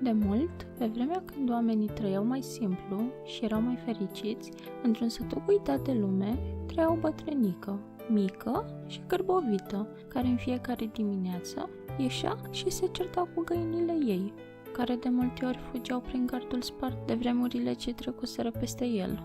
De mult, pe vremea când oamenii trăiau mai simplu și erau mai fericiți, într-un sătuc uitat de lume, trăia o bătrânică, mică și gârbovită, care în fiecare dimineață ieșea și se certa cu găinile ei, care de multe ori fugeau prin gardul spart de vremurile ce trecuseră peste el.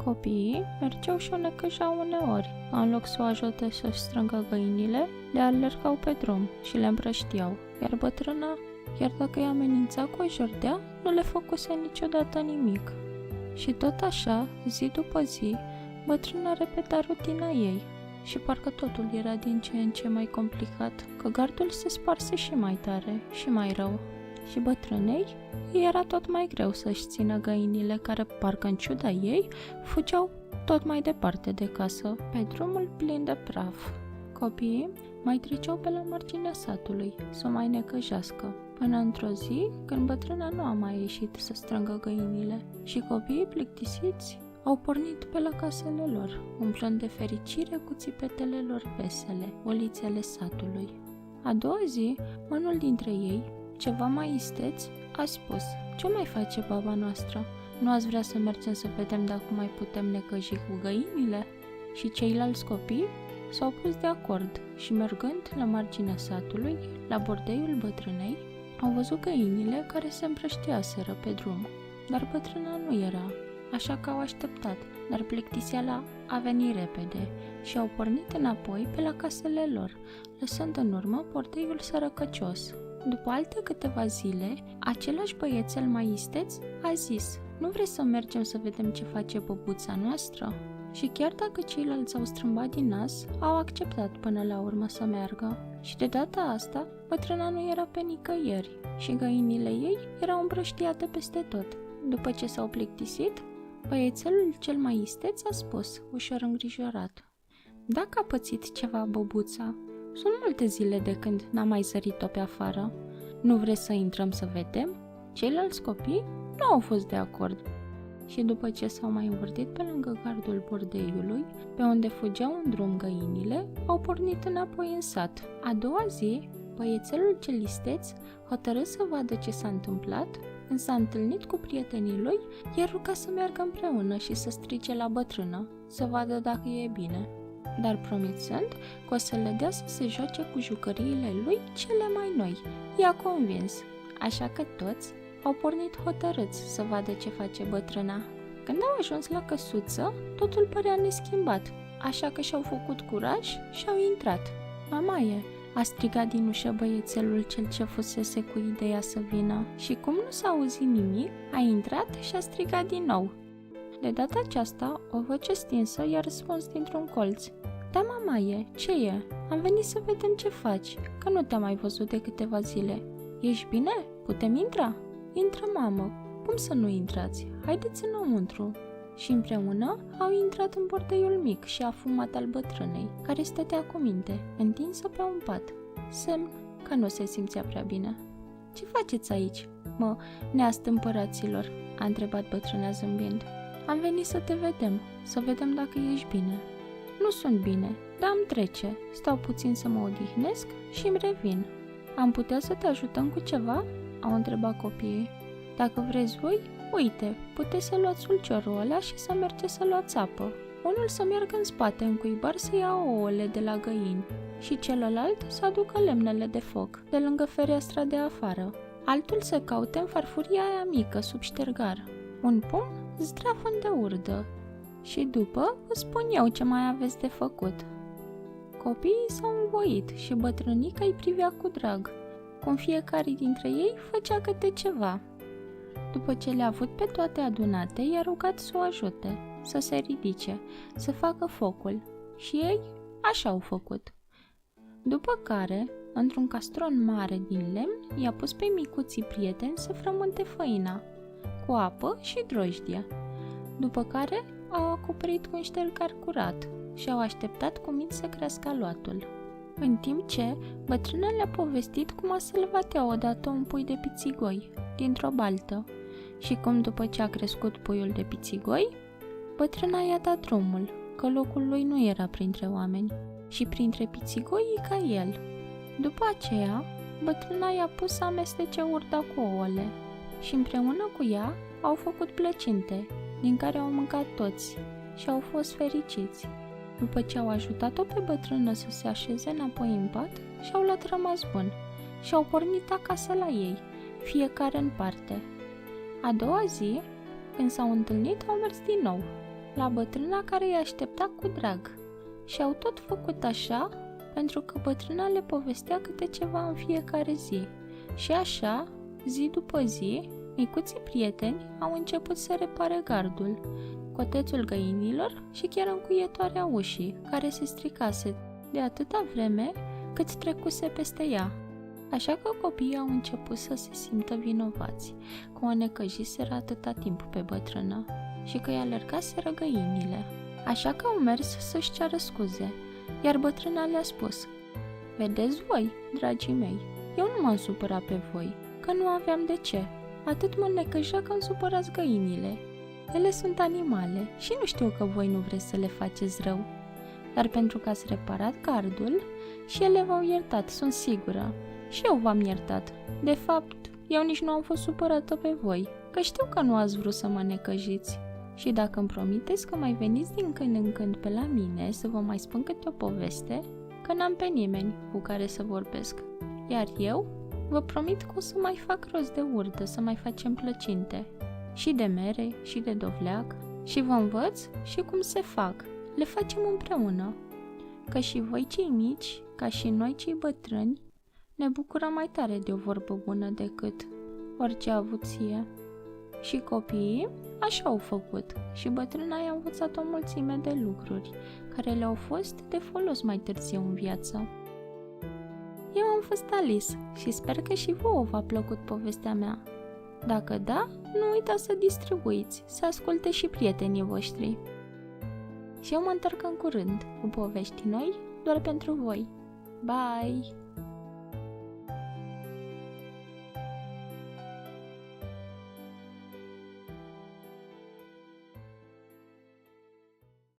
Copiii mergeau și o necăjau uneori, în loc să o ajute să-și strângă găinile, le alergau pe drum și le împrăștiau, iar bătrâna, chiar dacă îi amenința cu o jordea, nu le făcuse niciodată nimic. Și tot așa, zi după zi, bătrâna repeta rutina ei și parcă totul era din ce în ce mai complicat, că gardul se sparse și mai tare și mai rău. Și bătrânei îi era tot mai greu să-și țină găinile care, parcă în ciuda ei, fugeau tot mai departe de casă, pe drumul plin de praf. Copiii mai treceau pe la marginea satului să o mai necăjească, până într-o zi când bătrâna nu a mai ieșit să strângă găinile și copiii plictisiți au pornit pe la casele lor, umplând de fericire cu țipetele lor vesele ulițele satului. A doua zi, unul dintre ei, ceva mai isteț, a spus: "Ce mai face baba noastră? Nu ați vrea să mergem să vedem dacă mai putem necăji cu găinile?" Și ceilalți copii s-au pus de acord și, mergând la marginea satului, la bordeiul bătrânei, au văzut găinile care se împrăștiaseră pe drum. Dar bătrâna nu era, așa că au așteptat, dar plictiseala a venit repede și au pornit înapoi pe la casele lor, lăsând în urmă bordeiul sărăcăcios. După alte câteva zile, același băiețel mai isteț a zis: "Nu vreți să mergem să vedem ce face băbuța noastră?" Și chiar dacă ceilalți au strâmbat din nas, au acceptat până la urmă să meargă. Și de data asta, bătrâna nu era pe nicăieri și găinile ei erau împrăștiate peste tot. După ce s-au plictisit, băiețelul cel mai isteț a spus, ușor îngrijorat: "Dacă a pățit ceva băbuța, sunt multe zile de când n-a mai sărit-o pe afară. Nu vreți să intrăm să vedem?" Ceilalți copii nu au fost de acord. Și după ce s-au mai învârtit pe lângă gardul bordeiului, pe unde fugeau în drum găinile, au pornit înapoi în sat. A doua zi, băiețelul cel isteț hotărâ să vadă ce s-a întâmplat, când s-a întâlnit cu prietenii lui, i-a rugat să meargă împreună și să strige la bătrână, să vadă dacă e bine, dar promițând că o să le dea să se joace cu jucăriile lui cele mai noi. I-a convins, așa că toți au pornit hotărâți să vadă ce face bătrâna. Când au ajuns la căsuță, totul părea neschimbat, așa că și-au făcut curaj și au intrat. "Mamaie!" a strigat din ușă băiețelul cel ce fusese cu ideea să vină și cum nu s-a auzit nimic, a intrat și a strigat din nou. De data aceasta, o voce stinsă i-a răspuns dintr-un colț: "Da, mamaie, ce e? Am venit să vedem ce faci, că nu te-am mai văzut de câteva zile. Ești bine? Putem intra?" "Intră, mamă, cum să nu intrați? Haideți înăuntru." Și împreună au intrat în bordeiul mic și afumat al bătrânei, care stătea cu minte, întinsă pe un pat, semn că nu se simțea prea bine. "Ce faceți aici, mă, neastâmpăraților?" a întrebat bătrâna zâmbind. "Am venit să te vedem, să vedem dacă ești bine." "Nu sunt bine, dar îmi trece. Stau puțin să mă odihnesc și îmi revin." "Am putea să te ajutăm cu ceva?" au întrebat copiii. "Dacă vreți voi, uite, puteți să luați ulciorul ăla și să mergeți să luați apă. Unul să meargă în spate în cuibar să ia ouăle de la găini și celălalt să aducă lemnele de foc de lângă fereastra de afară. Altul să caute în farfuria aia mică sub ștergar un pumn zdrafăn de urdă și după vă spun eu ce mai aveți de făcut." Copiii s-au învoit și bătrânica îi privea cu drag, cum fiecare dintre ei făcea câte ceva. După ce le-a avut pe toate adunate, i-a rugat să o ajute, să se ridice, să facă focul și ei așa au făcut. După care, într-un castron mare din lemn, i-a pus pe micuții prieteni să frământe făina, cu apă și drojdie, după care au acoperit cu un ștergar curat și au așteptat cu minți să crească aluatul. În timp ce bătrâna le-a povestit cum a sălvat ea odată un pui de pițigoi dintr-o baltă și cum după ce a crescut puiul de pițigoi, bătrâna i-a dat drumul, că locul lui nu era printre oameni și printre pițigoii ca el. După aceea, bătrâna i-a pus să amestece urda cu ouăle și împreună cu ea au făcut plăcinte, din care au mâncat toți și au fost fericiți. După ce au ajutat-o pe bătrână să se așeze înapoi în pat, și-au luat rămas bun și au pornit acasă la ei, fiecare în parte. A doua zi, când s-au întâlnit, au mers din nou la bătrâna care îi aștepta cu drag și au tot făcut așa pentru că bătrâna le povestea câte ceva în fiecare zi. Și așa, zi după zi, micuții prieteni au început să repare gardul, cotețul găinilor și chiar încuietoarea ușii, care se stricase de atâta vreme cât trecuse peste ea. Așa că copiii au început să se simtă vinovați, că o necăjiseră atâta timp pe bătrână și că i-a alergaseră găinile. Așa că au mers să-și ceară scuze, iar bătrâna le-a spus: "Vedeți voi, dragii mei, eu nu m-am supărat pe voi, că nu aveam de ce. Atât mă necăjea că îmi supărați găinile. Ele sunt animale și nu știu că voi nu vreți să le faceți rău. Dar pentru că ați reparat gardul, și ele v-au iertat, sunt sigură. Și eu v-am iertat. De fapt, eu nici nu am fost supărată pe voi, că știu că nu ați vrut să mă necăjiți. Și dacă îmi promiteți că mai veniți din când în când pe la mine să vă mai spun câte o poveste, că n-am pe nimeni cu care să vorbesc. Iar eu vă promit că o să mai fac rost de urdă, să mai facem plăcinte. Și de mere, și de dovleac, și vă învăț și cum se fac. Le facem împreună. Că și voi cei mici, ca și noi cei bătrâni, ne bucurăm mai tare de o vorbă bună decât orice avuție." Și copiii așa au făcut și bătrâna i-a învățat o mulțime de lucruri care le-au fost de folos mai târziu în viață. Eu am fost Alice și sper că și vouă v-a plăcut povestea mea. Dacă da, nu uitați să distribuiți, să asculte și prietenii voștri. Și eu mă întorc în curând cu povești noi doar pentru voi. Bye!